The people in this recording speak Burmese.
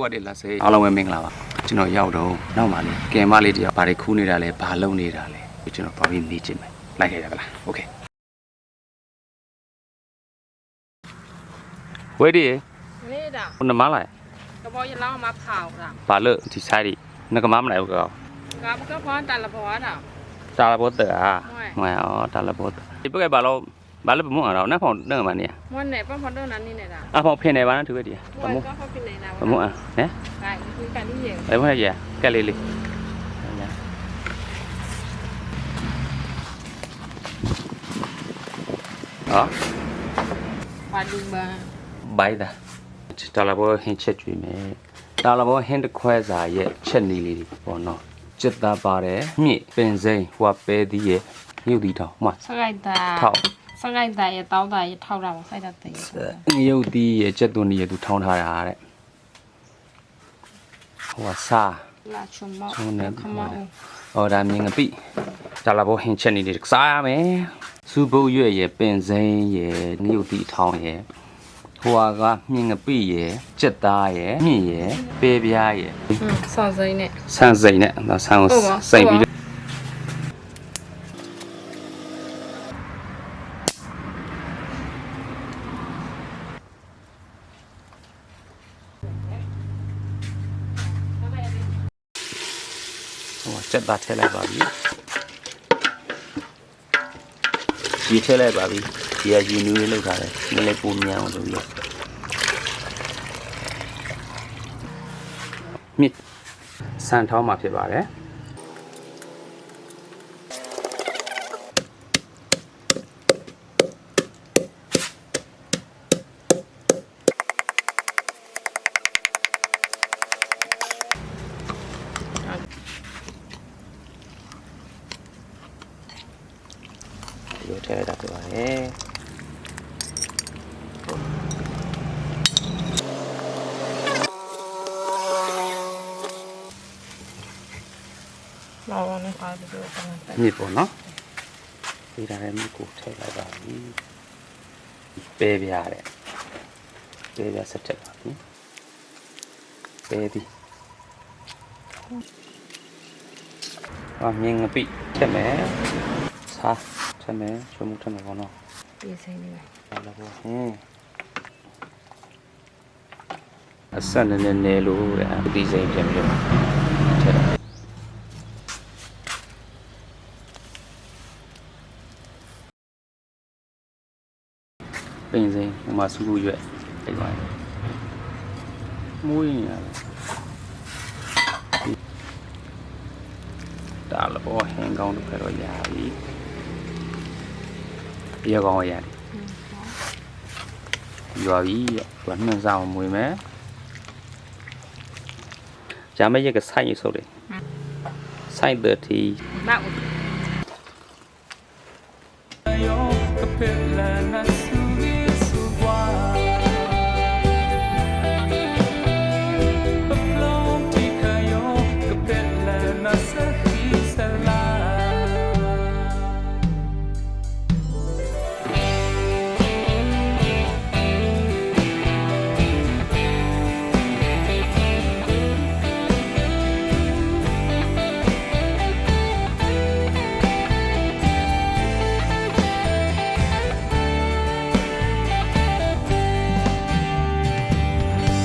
ဟုတ်တယ်လားစေအားလုံးပဲမင်္ဂလာပါကျွန်တော်ရောက်တော့နောက်မှလေကင်မလေးတယောက်ဘာတွေခူးနေတာလဲဘာလုံနေတာလဲကျွန်တော်သွားပြီးနေချင်မယ်လိုက်ခဲ့ရကလားโอเคဝေးဒီနေတာဟိုနမလာကဘောရလောင်းမှာဖောက်တာဘာလို့ဒီဆိုင်ဒီငကမမနိုင်ဘူးကောကဘကဖောင်းတလဘောတာတာလဘောတอ่ะငွေဩတာလဘောဒီပကဲဘာလို့မွန်းအောင်နောက်ဖောင်းတော့မှနေမွန်းနေပဖောင်းတော့နာနေနေတာအဖောင်းဖင်နေပါနဲ့သူပဲဒီဘာမွန်းဖောင်းဖင်နေတာဘာမွန်းဟမ်ဟဲ့ဒီကနေ့ရေဘယ်မွန်းရကက်လေးလေးဟောဘာလူမဘိုင်ဒါတာလဘောဟင်းချက်ကျွေးမယ်တာလဘောဟင်းတစ်ခွဲစာရဲ့ချက်နီလေးတွေပေါ့နော်จิตသားပါတယ်မြင့်ပင်စိမ့်ဟိုပဲသီးရဲ့မြုပ်သီးထောင်မှစကိုက်တာထောက်စကိုက်တာရဲ့တောင်းတာရဲ့ထောက်တာပါစိုက်တာတဲ့မြုပ်သီးရဲ့ချက်သွန်ကြီးရဲ့သူထောင်းထားတာတဲ့ဟိုစာလာချုံမခမအော်ဒါမြင်ငပိတာလဘောဟင်းချက်နီလေးစားရမယ်စူပုတ်ရွက်ရဲ့ပင်စိမ့်ရဲ့မြုပ်သီးထောင်းရဲ့ဟိုကမြင်ငပိရဲ့ကြက်သားရဲ့မြင့်ရဲ့ပဲပြားရဲ့ဆန်စိမ့်နဲ့ဆန်စိမ့်နဲ့ဆန်ကိုစိမ့်ပြီးဟိုကြက်သားထည့်လိုက်ပါပြီဒီထည့်လိုက်ပါပြီဒီကယူနူးလေးလောက်ထားတယ်နည်းလေးပုံမြန်အောင်လုပ်ရမြစ်ဆန်ထောင်းမှာဖြစ်ပါတယ်ဒီထည့်လိုက်တာဖြစ်ပါတယ်လောင်းနေခါပြီးတော့မြစ်ပေါ့နော်ဒီတိုင်းမြစ်ကိုထည့်လိုက်ပါပြီပဲပြားတဲ့ပဲပြားဆက်ချက်ပါပြီပဲဒီမြင်ငပိထည့်မယ်စားထည့်မယ်ချုံမှုထည့်မယ်ပေါ့နော်ဒီစိမ့်နေပါလာပေါ့အဆက်နည်းနည်းလို့တဲ့ဒီစိမ့်ပြန်ပြီးတော့ထည့်ပင်စိမ်းဟိုမှာစူးရွက်လိုက်ပါတယ်မွေးနေရတယ်ဒါလည်းဘောဟင်းကောင်းတစ်ခါတော့ရပြီပြကောင်းရတယ်ရွာပြီရွာနှံစားအောင်မွေးမယ်ဂျာမရက်ကဆိုင်ရုပ်တယ်ဆိုင်30ဘာဦး